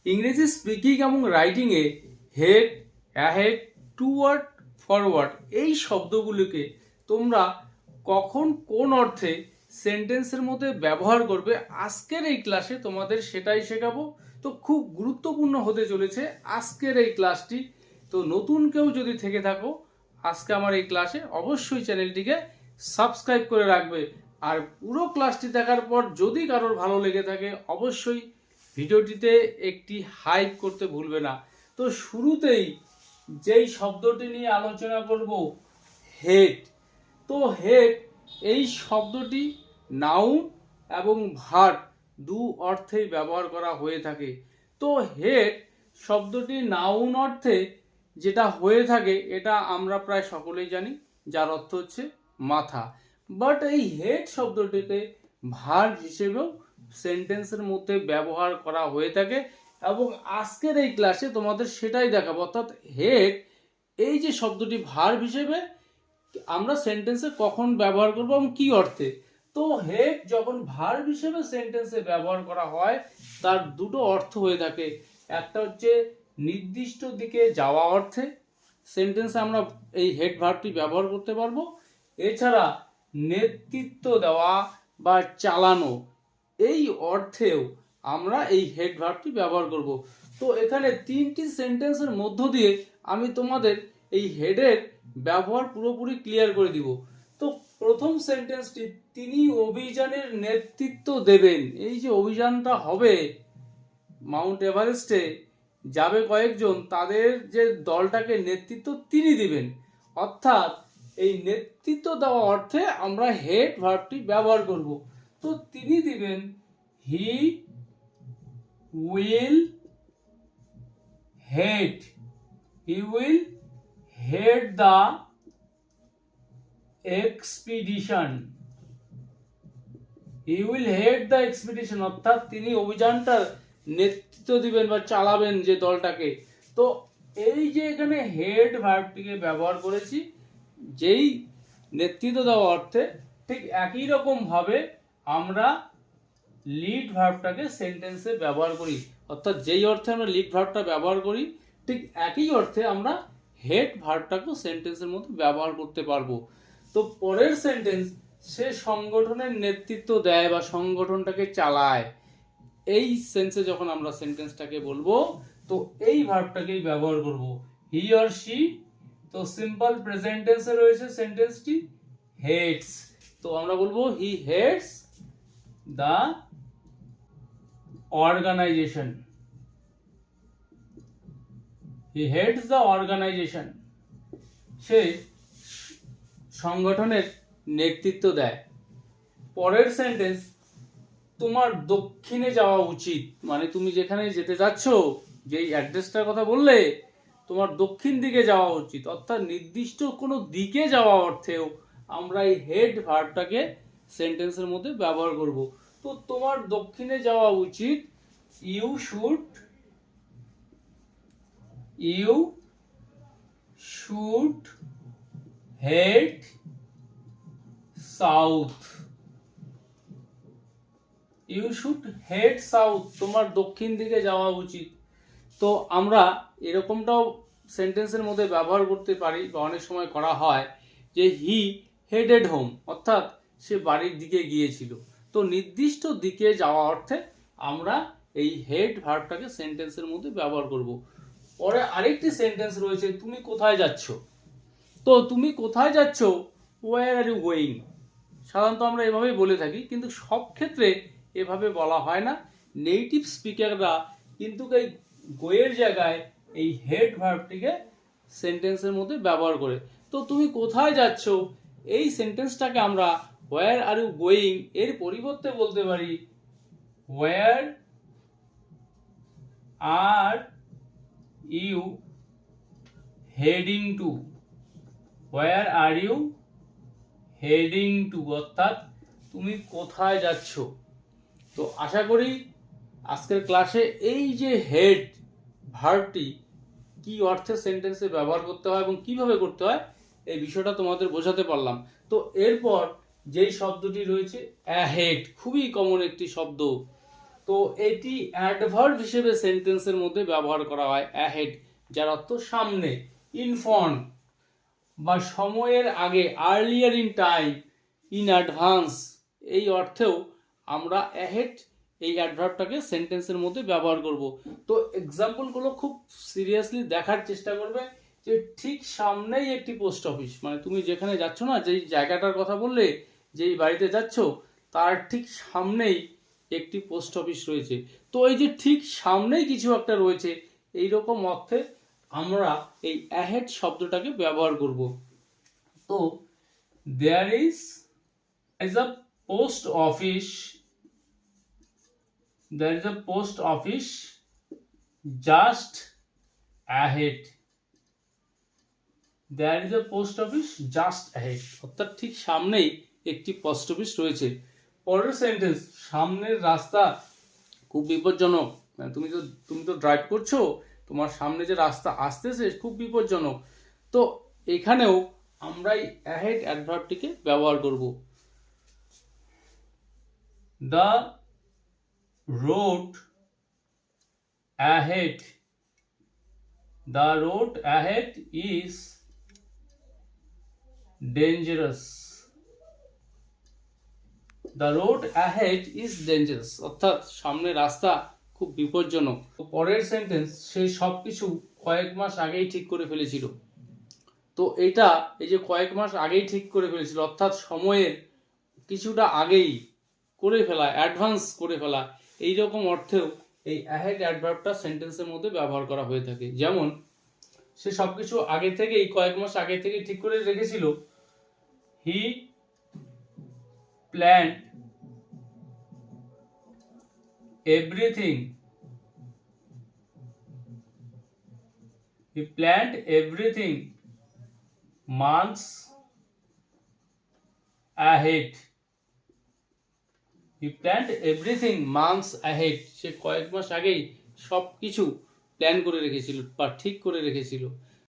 ইংরেজি স্পিকিং এবং রাইটিংয়ে head, ahead, toward, forward এই শব্দগুলিকে তোমরা কখন কোন অর্থে সেন্টেন্সের মধ্যে ব্যবহার করবে আজকের এই ক্লাসে তোমাদের সেটাই শেখাবো। তো খুব গুরুত্বপূর্ণ হতে চলেছে আজকের এই ক্লাসটি। তো নতুন কেউ যদি থেকে থাকো আজকে আমার এই ক্লাসে অবশ্যই চ্যানেলটিকে সাবস্ক্রাইব করে রাখবে। আর পুরো ক্লাসটি দেখার পর যদি কারোর ভালো লেগে থাকে অবশ্যই ভিডিওটিতে একটি হাইপ করতে ভুলবে না। তো শুরুতেই যেই শব্দটি নিয়ে আলোচনা করব হেড। তো হেড এই শব্দটি নাউন এবং ভার্ব দু অর্থেই ব্যবহার করা হয়ে থাকে। তো হেড শব্দটি নাউন অর্থে যেটা হয়ে থাকে এটা আমরা প্রায় সকলেই জানি, যার অর্থ হচ্ছে মাথা। বাট এই হেড শব্দটিকে ভার্ব হিসেবেও সেন্টেন্সের মধ্যে ব্যবহার করা হয়ে থাকে এবং আজকের এই ক্লাসে তোমাদের সেটাই দেখাবো। অর্থাৎ হেড এই যে শব্দটি ভার্ব হিসেবে আমরা সেন্টেন্সে কখন ব্যবহার করব এবং কি অর্থে। তো হেড যখন ভার্ব হিসেবে সেন্টেন্সে ব্যবহার করা হয় তার দুটো অর্থ হয়ে থাকে। একটা হচ্ছে নির্দিষ্ট দিকে যাওয়া অর্থে সেন্টেন্সে আমরা এই হেড ভার্বটি ব্যবহার করতে পারবো। এছাড়া নেতৃত্ব দেওয়া বা চালানো এই অর্থেও আমরা এই হেড ভার্বটি ব্যবহার করব। তো এখানে তিনটি সেন্টেন্সের মধ্য দিয়ে আমি তোমাদের এই হেডের ব্যবহার পুরোপুরি ক্লিয়ার করে দিব। তো প্রথম সেন্টেন্সটি, তিনি অভিযানের নেতৃত্ব দেবেন। এই যে অভিযানটা হবে মাউন্ট এভারেস্টে যাবে কয়েকজন, তাদের যে দলটাকে নেতৃত্ব তিনি দিবেন। অর্থাৎ এই নেতৃত্ব দেওয়া অর্থে আমরা হেড ভার্বটি ব্যবহার করব। তো তিনি দিবেন, he will head, he will head the expedition, he will head the expedition অর্থাৎ তিনি অভিযানটার নেতৃত্ব দিবেন বা চালাবেন যে দলটাকে। তো এই যে এখানে হেড ভার্বটিকে ব্যবহার করেছি যেই নেতৃত্ব দেওয়া অর্থে, ঠিক একই রকম ভাবে আমরা লিড ভার্বটাকে সেন্টেন্সে ব্যবহার করি। অর্থাৎ যেই অর্থে আমরা লিড ভার্বটা ব্যবহার করি ঠিক একই অর্থে আমরা হেড ভার্বটাকেও সেন্টেন্সের মধ্যে ব্যবহার করতে পারবো। তো পরের সেন্টেন্স, সে সংগঠনের নেতৃত্ব দেয় বা সংগঠনটাকে চালায়। এই সেন্সে যখন আমরা সেন্টেন্সটাকে বলবো তো এই ভার্বটাকেই ব্যবহার করব, হি অর শি। তো সিম্পল প্রেজেন্ট টেন্সে রয়েছে সেন্টেন্সটি হেডস। তো আমরা বলবো he heads the organization, he heads the organization. সে সংগঠনের নেতৃত্ব দেয়। পরের সেন্টেন্স, তোমার দক্ষিণে যাওয়া উচিত। মানে তুমি যেখানে যেতে যাচ্ছ যেই অ্যাড্রেসটার কথা বললে তোমার দক্ষিণ দিকে যাওয়া উচিত। অর্থাৎ নির্দিষ্ট কোনো দিকে যাওয়া অর্থেও আমরা এই হেড ভার্বটাকে সেন্টেন্সের মধ্যে ব্যবহার করব। তো তোমার দক্ষিণে যাওয়া উচিত, you should, you should head south, you should head south, তোমার দক্ষিণ দিকে যাওয়া উচিত। তো আমরা এরকমটাও সেন্টেন্সের মধ্যে ব্যবহার করতে পারি বা অনেক সময় করা হয় যে হি হেডেড হোম, অর্থাৎ সে বাড়ির দিকে গিয়েছিল। তো নির্দিষ্ট দিকে যাওয়া অর্থে আমরা এই হেড ভার্বটাকে সেন্টেন্সের মধ্যে ব্যবহার করব। পরে আরেকটি সেন্টেন্স রয়েছে, তুমি কোথায় যাচ্ছ। তো তুমি কোথায় যাচ্ছ, ওয়্যার আর ইউ গোয়িং। সাধারণত আমরা এভাবেই বলে থাকি, কিন্তু সব ক্ষেত্রে এভাবে বলা হয় না। নেটিভ স্পিকাররা কিন্তু এই গোয়ের জায়গায় এই হেড ভার্বটিকে সেন্টেন্সের মধ্যে ব্যবহার করে। তো তুমি কোথায় যাচ্ছ এই সেন্টেন্সটাকে আমরা হোয়ার আর ইউ গোয়িং এর পরিবর্তে বলতে পারি where are you heading to, where are you heading to অর্থাৎ তুমি কোথায় যাচ্ছ। তো আশা করি আজকের ক্লাসে এই যে হেড ভার্বটি কি অর্থে সেন্টেন্সে ব্যবহার করতে হয় এবং কিভাবে করতে হয় এই বিষয়টা তোমাদের বোঝাতে পারলাম। তো এরপর যেই শব্দটি রয়েছে অ্যাহেড, খুবই কমন একটি শব্দ। তো তো এটি অ্যাডভার্ব হিসেবে সেন্টেন্সের মধ্যে ব্যবহার করা হয় অ্যাহেড, যার অর্থ সামনে, ইন ফ্রন্ট বা সময়ের আগে, earlier in time, in advance, এই অর্থেও আমরা অ্যাহেড এই অ্যাডভার্বটাকে সেন্টেন্সের মধ্যে ব্যবহার করব। তো এক্সাম্পলগুলো খুব সিরিয়াসলি দেখার চেষ্টা করবে যে ঠিক সামনেই একটি পোস্ট অফিস, মানে তুমি যেখানে যাচ্ছ না, যেই জায়গাটার কথা বললে, যেই বাড়িতে যাচ্ছ, তার ঠিক সামনেই একটি পোস্ট অফিস রয়েছে। তো এই যে ঠিক সামনেই কিছু একটা রয়েছে, এইরকম অর্থে আমরা এই অ্যাহেড শব্দটাকে ব্যবহার করব। তো there is a post office, there is a post office just ahead, there is a post office just ahead, অর্থাৎ ঠিক সামনেই একটি পোস্ট অফিস রয়েছে। পরের সেন্টেন্স, সামনের রাস্তা খুব বিপজ্জনক। তুমি তো ড্রাইভ করছো, তোমার সামনে যে রাস্তা আসতেছে খুব বিপজ্জনক। তো এখানেও আমরা এই অ্যাহেড অ্যাডভার্বটিকে ব্যবহার করব। The road ahead, the road ahead is dangerous, the road ahead is dangerous, অর্থাৎ সামনে রাস্তা খুব বিপজ্জনক। পরের সেন্টেন্স, সে সব কিছু কয়েক মাস আগেই ঠিক করে ফেলেছিল। তো এটা, এই যে কয়েক মাস আগেই ঠিক করে ফেলেছিল, অর্থাৎ সময়ের কিছুটা আগেই করে ফেলা, অ্যাডভান্স করে ফেলা, এইরকম অর্থেও এই অ্যাহেড অ্যাডভার্বটা সেন্টেন্সের মধ্যে ব্যবহার করা হয়ে থাকে। যেমন সে সবকিছু আগে থেকেই, কয়েক মাস আগে থেকেই ঠিক করে রেখেছিল। হি প্ল্যান্ড এভরিথিং, হি প্ল্যান্ড এভরিথিং মান্থস অ্যাহেড, হি প্ল্যান্ড এভরিথিং মান্থস অ্যাহেড, সে কয়েক মাস আগেই সব কিছু প্ল্যান করে রেখেছিল বা ঠিক করে রেখেছিল।